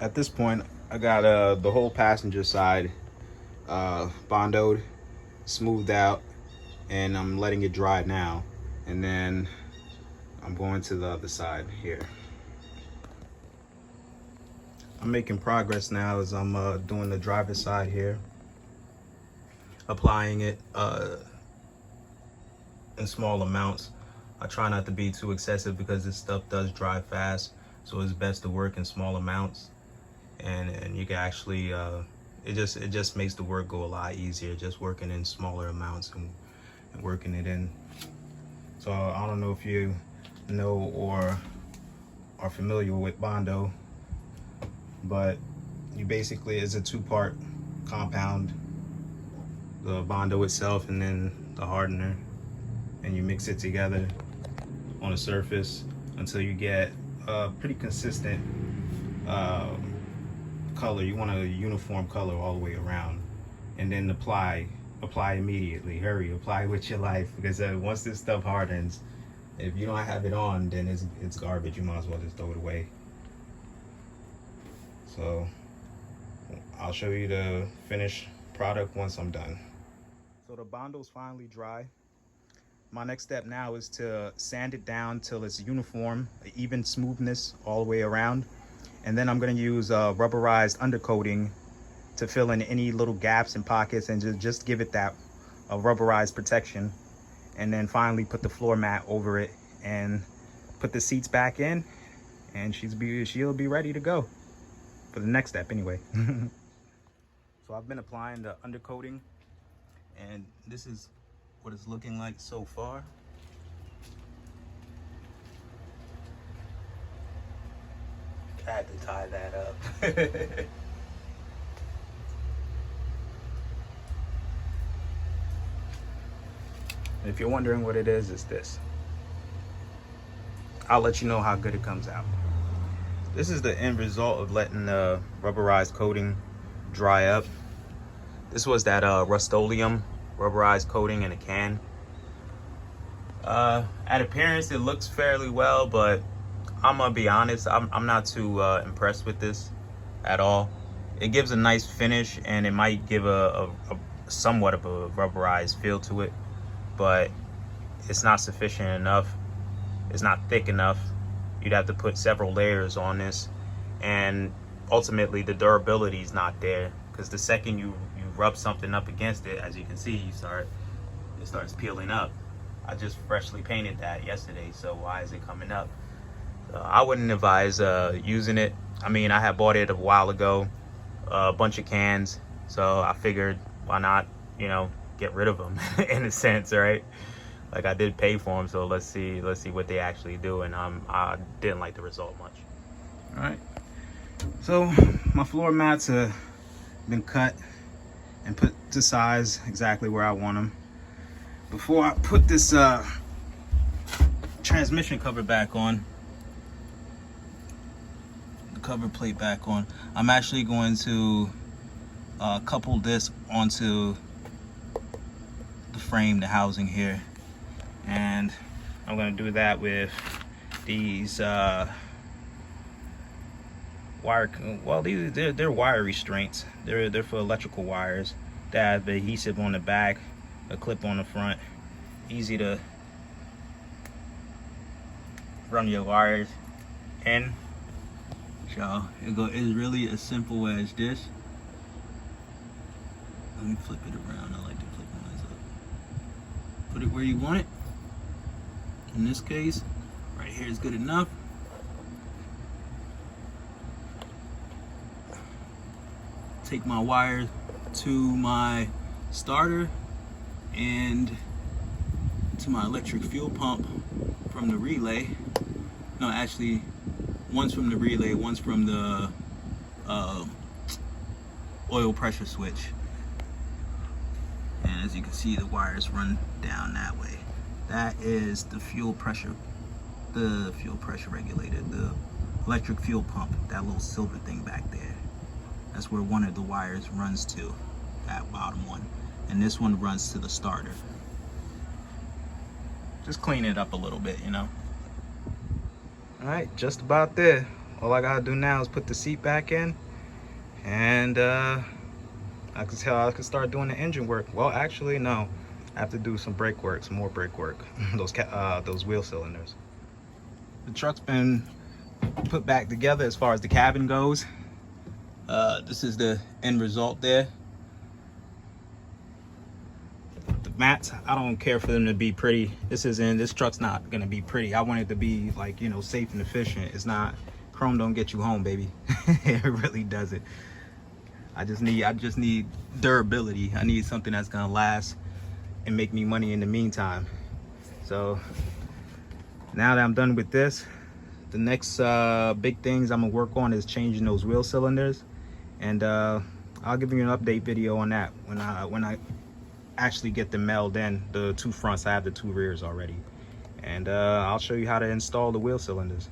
at this point, I got the whole passenger side bondoed, smoothed out, and I'm letting it dry now. And then I'm going to the other side here. I'm making progress now as I'm doing the driver's side here, applying it in small amounts. I try not to be too excessive because this stuff does dry fast, so it's best to work in small amounts, and you can actually it just makes the work go a lot easier just working in smaller amounts and working it in. So I don't know if you know or are familiar with Bondo, but you basically, it's a two-part compound, the Bondo itself and then the hardener, and you mix it together on a surface until you get a pretty consistent color. You want a uniform color all the way around, and then apply immediately. Hurry, apply with your life, because once this stuff hardens, if you don't have it on, then it's garbage. You might as well just throw it away. So I'll show you the finished product once I'm done. So the Bondo's finally dry. My next step now is to sand it down till it's uniform, even smoothness all the way around. And then I'm gonna use rubberized undercoating to fill in any little gaps and pockets and just give it that rubberized protection. And then finally put the floor mat over it and put the seats back in, and she'll be ready to go for the next step anyway. So I've been applying the undercoating, and this is what it's looking like so far. I had to tie that up. If you're wondering what it is, it's this. I'll let you know how good it comes out. This is the end result of letting the rubberized coating dry up. This was that Rust-Oleum rubberized coating in a can. At appearance, it looks fairly well, but I'm gonna be honest, I'm not too impressed with this at all. It gives a nice finish, and it might give a somewhat of a rubberized feel to it, but it's not sufficient enough. It's not thick enough. You'd have to put several layers on this, and ultimately the durability is not there, because the second you rub something up against it, as you can see, it starts peeling up. I just freshly painted that yesterday, so why is it coming up? I wouldn't advise using it. I mean, I had bought it a while ago, a bunch of cans, so I figured why not, get rid of them in a sense, right? Like, I did pay for them, so let's see what they actually do, and I didn't like the result much. All right, so my floor mats have been cut and put to size exactly where I want them. Before I put this transmission cover back on, the cover plate back on, I'm actually going to couple this onto the frame, the housing here, and I'm going to do that with these they're wire restraints. They're for electrical wires. They have the adhesive on the back, a clip on the front. Easy to run your wires in. So it's really as simple as this. Let me flip it around. I like to flip mine up. Put it where you want it. In this case, right here is good enough. Take my wire to my starter and to my electric fuel pump from the relay. No, actually, one's from the relay, one's from the oil pressure switch. And as you can see, the wires run down that way. That is the fuel pressure regulator, the electric fuel pump, that little silver thing back there. That's where one of the wires runs to, that bottom one. And this one runs to the starter. Just clean it up a little bit, All right, just about there. all I gotta do now is put the seat back in, and I can tell I can start doing the engine work. Well, actually, no. I have to do some brake work, some more brake work. those wheel cylinders. The truck's been put back together as far as the cabin goes. This is the end result there. The mats, I don't care for them to be pretty. This truck's not gonna be pretty. I want it to be like, you know, safe and efficient. It's not, chrome don't get you home, baby. It really doesn't. I just need durability. I need something that's gonna last and make me money in the meantime. So now that I'm done with this, the next big things I'm gonna work on is changing those wheel cylinders, and I'll give you an update video on that when I actually get them melded in. The two fronts, I have the two rears already, and I'll show you how to install the wheel cylinders.